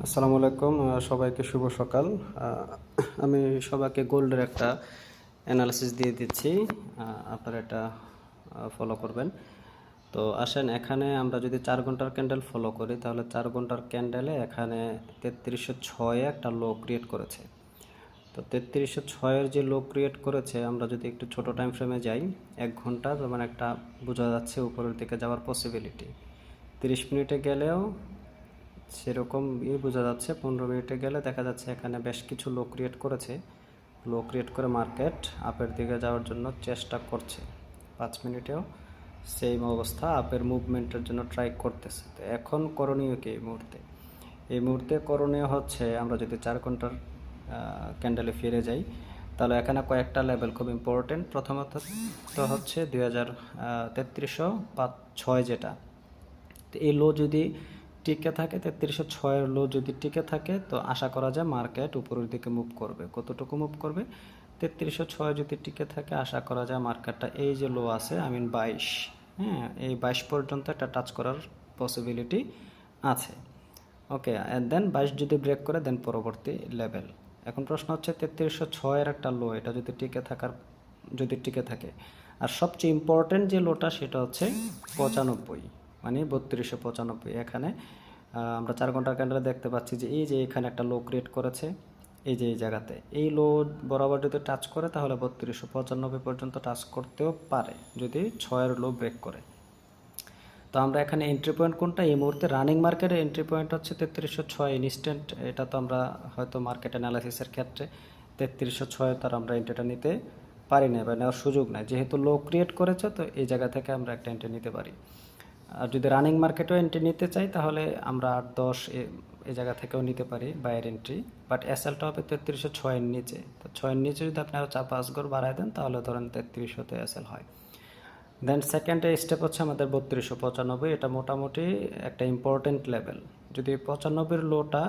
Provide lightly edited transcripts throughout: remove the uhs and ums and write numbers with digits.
আসসালামু আলাইকুম, সবাইকে শুভ সকাল। আমি সবাইকে গোল্ডের একটা অ্যানালিসিস দিয়ে দিচ্ছি, আপনারা এটা ফলো করবেন। তো আসেন, এখানে আমরা যদি 4 ঘন্টার ক্যান্ডেল ফলো করি তাহলে 4 ঘন্টার ক্যান্ডেলে এখানে 3306 একটা লো ক্রিয়েট করেছে। তো 3306-এর যে লো ক্রিয়েট করেছে, আমরা যদি একটু ছোট টাইম ফ্রেমে যাই, 1 ঘন্টা, যেমন একটা বোঝা যাচ্ছে উপরের দিকে যাওয়ার পসিবিলিটি। 30 মিনিটে গেলেও সেরকম বোঝা যাচ্ছে। 15 মিনিটে গেলে দেখা যাচ্ছে এখানে বেশ কিছু লো ক্রিয়েট করেছে। লো ক্রিয়েট করে মার্কেট আপের দিকে যাওয়ার জন্য চেষ্টা করছে। 5 মিনিটেও সেম অবস্থা, আপের মুভমেন্টের জন্য ট্রাই করতেছে। তো এখন করণীয় কি এই মুহূর্তে করণীয় হচ্ছে, আমরা যদি 4 ঘন্টার ক্যান্ডেলে ফিরে যাই তাহলে এখানে কয়েকটা লেভেল খুব ইম্পর্টেন্ট। প্রথমত তো হচ্ছে 2306 যেটা, তো এই লো যদি টিকে থাকে, 3306-এর লো যদি টিকে থাকে, তো আশা করা যায় মার্কেট উপরের দিকে মুভ করবে। কতটুকু মুভ করবে? 3306 যদি টিকে থাকে, আশা করা যায় মার্কেটটা এই যে লো আছে, 22, হ্যাঁ, এই 22 পর্যন্ত একটা টাচ করার পসিবিলিটি আছে। ওকে, দেন 22 যদি ব্রেক করে, দেন পরবর্তী লেভেল। এখন প্রশ্ন হচ্ছে 3306-এর একটা লো, এটা যদি টিকে থাকে, আর সবচেয়ে ইম্পর্টেন্ট যে লোটা সেটা হচ্ছে 95, মানে 3295। এখানে আমরা 4 ঘন্টার ক্যান্ডেলে দেখতে পাচ্ছি যে এই যে এখানে একটা লো ক্রিয়েট করেছে, এই যে এই জায়গাতে এই লো বরাবর যদি টাচ করে তাহলে 3295 পর্যন্ত টাচ করতেও পারে যদি 6-এর লো ব্রেক করে। তো আমরা এখানে এন্ট্রি পয়েন্ট কোনটা? এই মুহূর্তে রানিং মার্কেটের এন্ট্রি পয়েন্ট হচ্ছে 3306 ইনস্ট্যান্ট। এটা তো আমরা হয়তো মার্কেট অ্যানালাইসিসের ক্ষেত্রে 3306 তার আমরা এন্ট্রিটা নিতে পারি না বা নেওয়ার সুযোগ নাই, যেহেতু লো ক্রিয়েট করেছে। তো এই জায়গা থেকে আমরা একটা এন্ট্রি নিতে পারি। আর যদি রানিং মার্কেটেও এন্ট্রি নিতে চাই তাহলে আমরা 8-10 এই জায়গা থেকেও নিতে পারি বাইয়ের এন্ট্রি, বাট এসএলটা হবে 3306-এর নিচে। তো 6-এর নিচে যদি আপনি আরও 4-5 ঘর বাড়ায় দেন তাহলে ধরেন 3300-তে এসএল হয়। দেন সেকেন্ড স্টেপ হচ্ছে আমাদের 3295। এটা মোটামুটি একটা ইম্পর্টেন্ট লেভেল। যদি 95-এর লোটা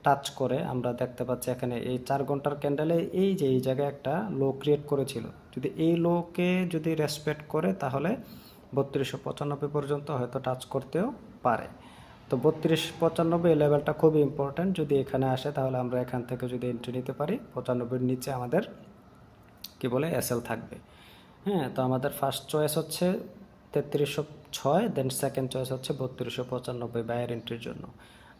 টাচ করে, আমরা দেখতে পাচ্ছি এখানে এই 4 ঘন্টার ক্যান্ডেলে এই যে এই জায়গায় একটা লো ক্রিয়েট করেছিল, যদি এই লোকে যদি রেসপেক্ট করে তাহলে 3295 পর্যন্ত হয়তো টাচ করতেও পারে। তো 3295 এই লেভেলটা খুবই ইম্পর্ট্যান্ট। যদি এখানে আসে তাহলে আমরা এখান থেকে যদি এন্ট্রি নিতে পারি, 95-এর নিচে আমাদের কি বলে এসএল থাকবে। হ্যাঁ, তো আমাদের ফার্স্ট চয়েস হচ্ছে 3306, দেন সেকেন্ড চয়েস হচ্ছে 3295 বায়ার এন্ট্রির জন্য।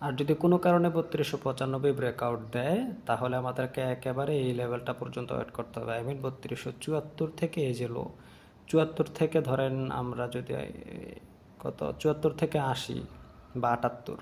আর যদি কোনো কারণে 3295 ব্রেকআউট দেয় তাহলে আমাদেরকে একেবারে এই লেভেলটা পর্যন্ত ওয়েট করতে হবে। 3274 থেকে এই যে লো 74 থেকে ধরেন আমরা যদি কত 74 থেকে 80 বা 78,